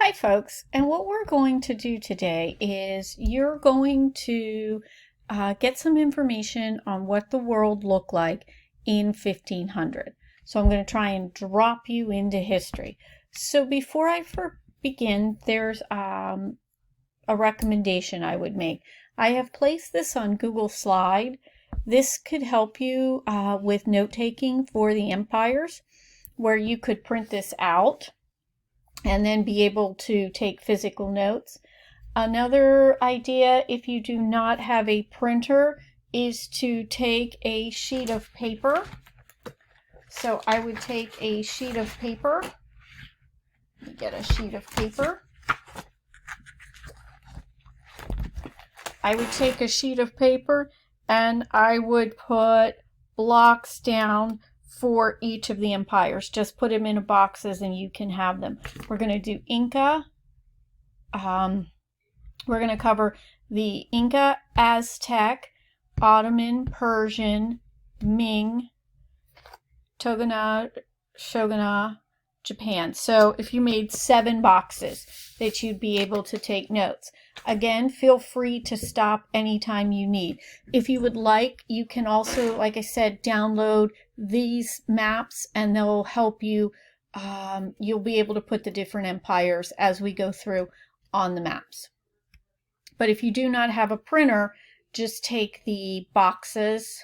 Hi folks, and what we're going to do today is you're going to get some information on what the world looked like in 1500. So I'm going to try and drop you into history. So before I begin, there's a recommendation I would make. I have placed this on Google Slide. This could help you with note-taking for the empires, where you could print this out and then be able to take physical notes. Another idea, if you do not have a printer, is to take a sheet of paper. So I would take a sheet of paper. Let me get a sheet of paper. I would take a sheet of paper and I would put blocks down for each of the empires. Just put them in boxes and you can have them. We're going to do Inca. We're going to cover the Inca, Aztec, Ottoman, Persian, Ming, Tokugawa, Shogunate, Japan. So if you made 7 boxes that you'd be able to take notes. Again, feel free to stop anytime you need. If you would like, you can also, like I said, download these maps and they'll help you. You'll be able to put the different empires as we go through on the maps. But if you do not have a printer, just take the boxes,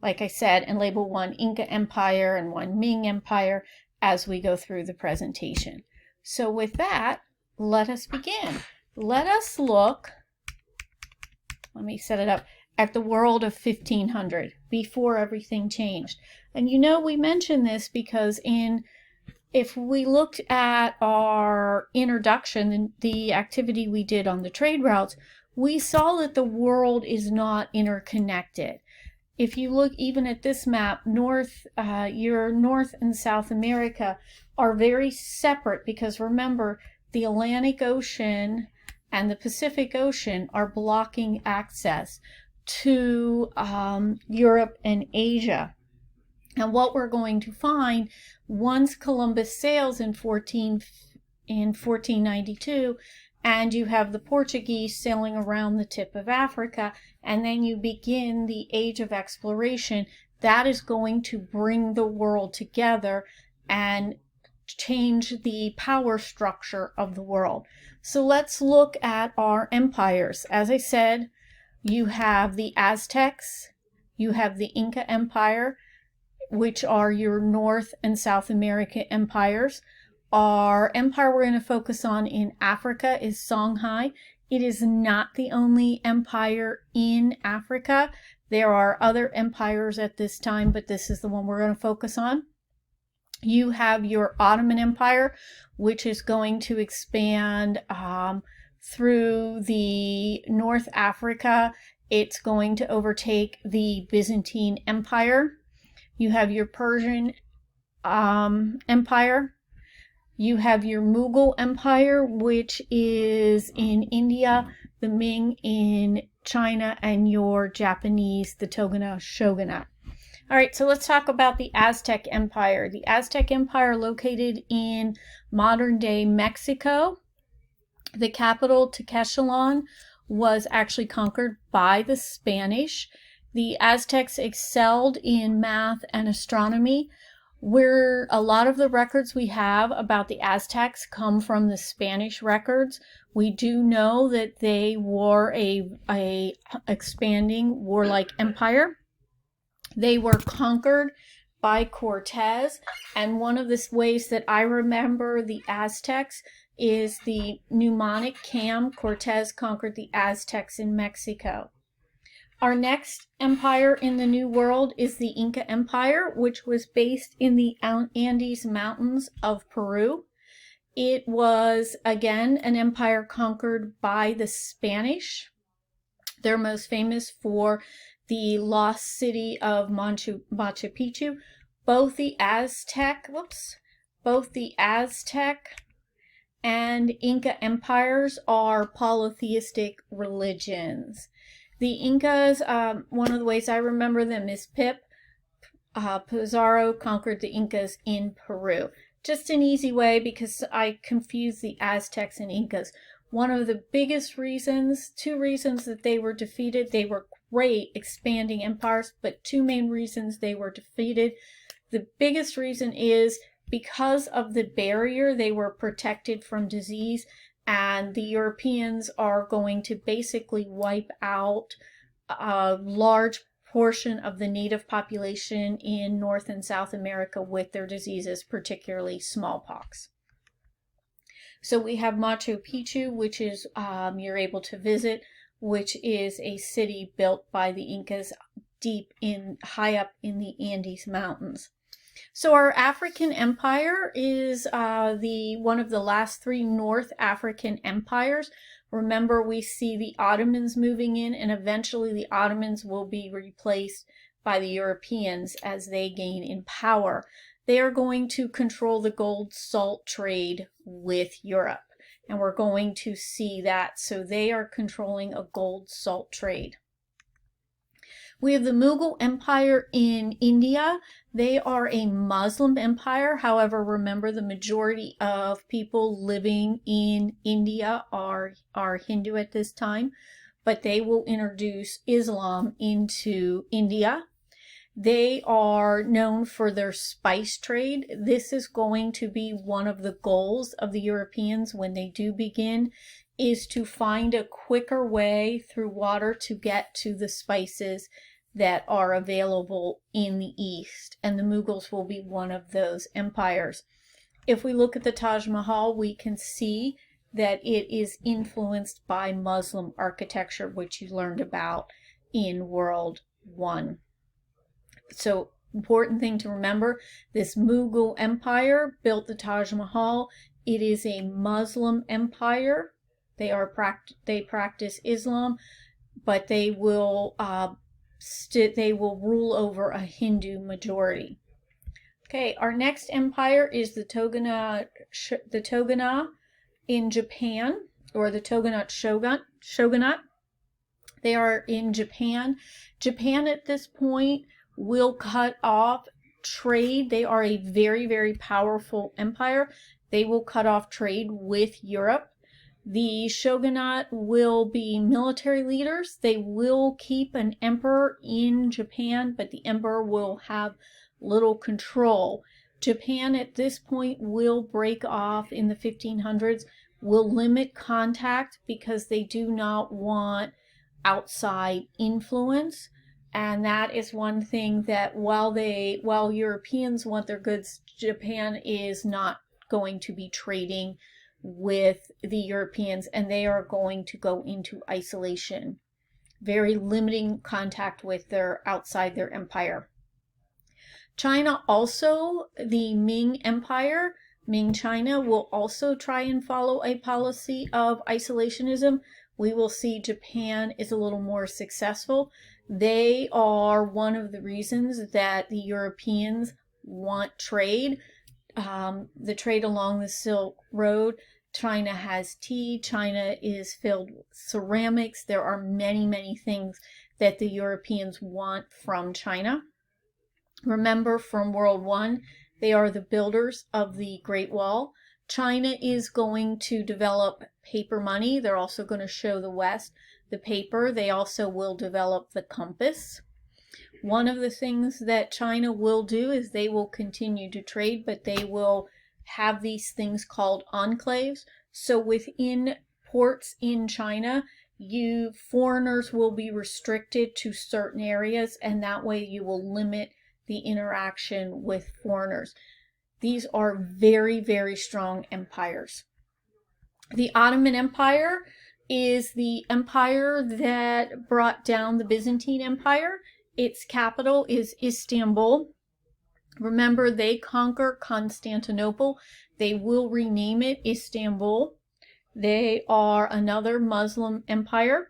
like I said, and label one Inca Empire and one Ming Empire as we go through the presentation. So with that, let us begin. Let us look, let me set it up, at the world of 1500, before everything changed. And you know, we mentioned this because if we looked at our introduction, the activity we did on the trade routes, we saw that the world is not interconnected. If you look even at this map, your North and South America are very separate because remember, the Atlantic Ocean and the Pacific Ocean are blocking access to Europe and Asia. And what we're going to find once Columbus sails in 1492, and you have the Portuguese sailing around the tip of Africa, and then you begin the age of exploration, that is going to bring the world together and change the power structure of the world. So let's look at our empires. As I said, you have the Aztecs, you have the Inca Empire, which are your North and South America empires. Our empire we're going to focus on in Africa is Songhai. It is not the only empire in Africa. There are other empires at this time, but this is the one we're going to focus on. You have your Ottoman Empire, which is going to expand through the North Africa. It's going to overtake the Byzantine Empire. You have your Persian Empire. You have your Mughal Empire, which is in India, the Ming in China, and your Japanese, the Tokugawa Shogunate. All right, so let's talk about the Aztec Empire. The Aztec Empire located in modern-day Mexico. The capital, Tenochtitlan, was actually conquered by the Spanish. The Aztecs excelled in math and astronomy. Where a lot of the records we have about the Aztecs come from the Spanish records. We do know that they were a expanding warlike empire. They were conquered by Cortez, and one of the ways that I remember the Aztecs is the mnemonic CAM. Cortez conquered the Aztecs in Mexico. Our next empire in the New World is the Inca Empire, which was based in the Andes Mountains of Peru. It was, again, an empire conquered by the Spanish. They're most famous for the lost city of Machu Picchu. Both the Aztec and Inca empires are polytheistic religions. The Incas, one of the ways I remember them is Pizarro conquered the Incas in Peru. just an easy way because I confused the Aztecs and Incas. One of the biggest reasons, two reasons that they were defeated, they were great expanding empires, but two main reasons they were defeated. The biggest reason is because of the barrier, they were protected from disease, and the Europeans are going to basically wipe out a large portion of the native population in North and South America with their diseases, particularly smallpox. So we have Machu Picchu, which is you're able to visit, which is a city built by the Incas high up in the Andes Mountains. So our African empire is one of the last three North African empires. Remember, we see the Ottomans moving in, and eventually the Ottomans will be replaced by the Europeans as they gain in power. They are going to control the gold salt trade with Europe, and we're going to see that. So they are controlling a gold salt trade. We have the Mughal Empire in India. They are a Muslim empire. However, remember, the majority of people living in India are Hindu at this time, but they will introduce Islam into India. They are known for their spice trade. This is going to be one of the goals of the Europeans when they do begin, is to find a quicker way through water to get to the spices that are available in the East, and the Mughals will be one of those empires. If we look at the Taj Mahal, we can see that it is influenced by Muslim architecture, which you learned about in World I. So, important thing to remember, this Mughal Empire built the Taj Mahal. It is a Muslim empire. They practice Islam, but they will rule over a Hindu majority. Okay, our next empire is the Togonate in Japan, or the Togonate shogunate. They are in Japan. Japan at this point will cut off trade. They are a very, very powerful empire. They will cut off trade with Europe. The shogunate will be military leaders. They will keep an emperor in Japan, but the emperor will have little control. Japan at this point will break off in the 1500s, will limit contact because they do not want outside influence. And that is one thing that while Europeans want their goods, Japan is not going to be trading with the Europeans, and they are going to go into isolation, very limiting contact with outside their empire. China also, the Ming Empire, Ming China, will also try and follow a policy of isolationism. We will see Japan is a little more successful. They are one of the reasons that the Europeans want trade. The trade along the Silk Road. China has tea. China is filled with ceramics. There are many, many things that the Europeans want from China. Remember, from World I, they are the builders of the Great Wall. China is going to develop paper money. They're also going to show the West the paper. They also will develop the compass. One of the things that China will do is they will continue to trade, but they will have these things called enclaves. So within ports in China, foreigners will be restricted to certain areas, and that way you will limit the interaction with foreigners. These are very, very strong empires. The Ottoman Empire is the empire that brought down the Byzantine Empire. Its capital is Istanbul. Remember, they conquer Constantinople. They will rename it Istanbul. They are another Muslim empire.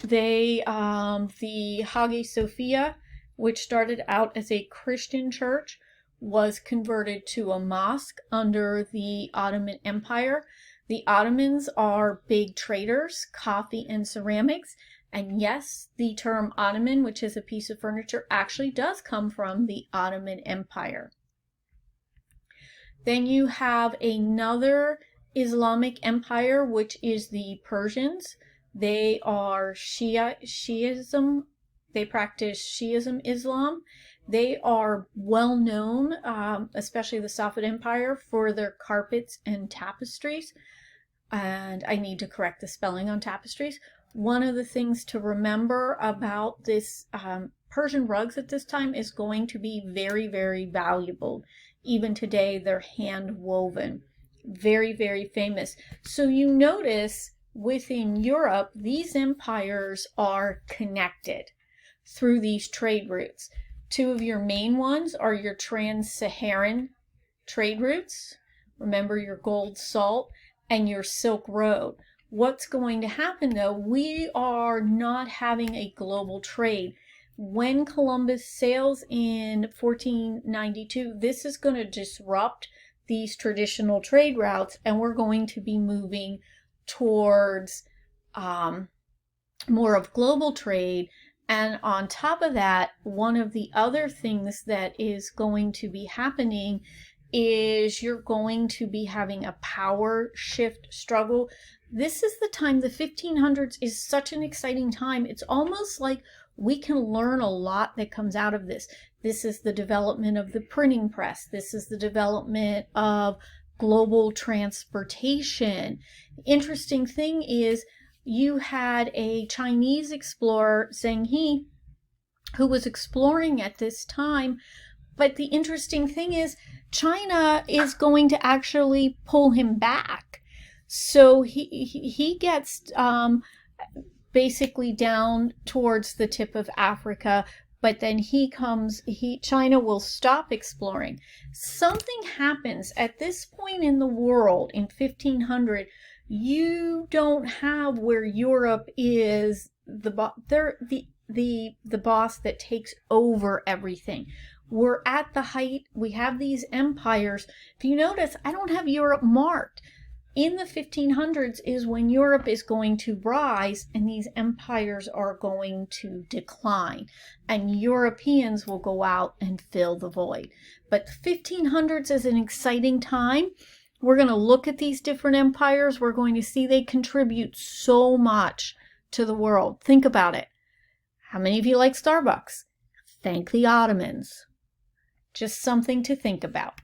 The Hagia Sophia, which started out as a Christian church, was converted to a mosque under the Ottoman Empire. The Ottomans are big traders, coffee and ceramics. And yes, the term Ottoman, which is a piece of furniture, actually does come from the Ottoman Empire. Then you have another Islamic empire, which is the Persians. They are Shiism. They practice Shiism Islam. They are well known, especially the Safavid Empire, for their carpets and tapestries. And I need to correct the spelling on tapestries. One of the things to remember about this Persian rugs at this time is going to be very, very valuable. Even today, they're hand woven. Very, very famous. So you notice within Europe, these empires are connected through these trade routes. Two of your main ones are your trans-Saharan trade routes. Remember your gold salt and your Silk Road. What's going to happen though, we are not having a global trade. When Columbus sails in 1492, this is going to disrupt these traditional trade routes, and we're going to be moving towards more of global trade. And on top of that, one of the other things that is going to be happening is you're going to be having a power shift struggle. This is the time, the 1500s is such an exciting time. It's almost like we can learn a lot that comes out of this. This is the development of the printing press. This is the development of global transportation. The interesting thing is you had a Chinese explorer, Zheng He, who was exploring at this time. But the interesting thing is China is going to actually pull him back. So he gets basically down towards the tip of Africa, but then China will stop exploring. Something happens at this point in the world in 1500. You don't have where Europe is the boss that takes over everything. We're at the height. We have these empires. If you notice, I don't have Europe marked. In the 1500s is when Europe is going to rise and these empires are going to decline, and Europeans will go out and fill the void. But the 1500s is an exciting time. We're going to look at these different empires. We're going to see they contribute so much to the world. Think about it. How many of you like Starbucks? Thank the Ottomans. Just something to think about.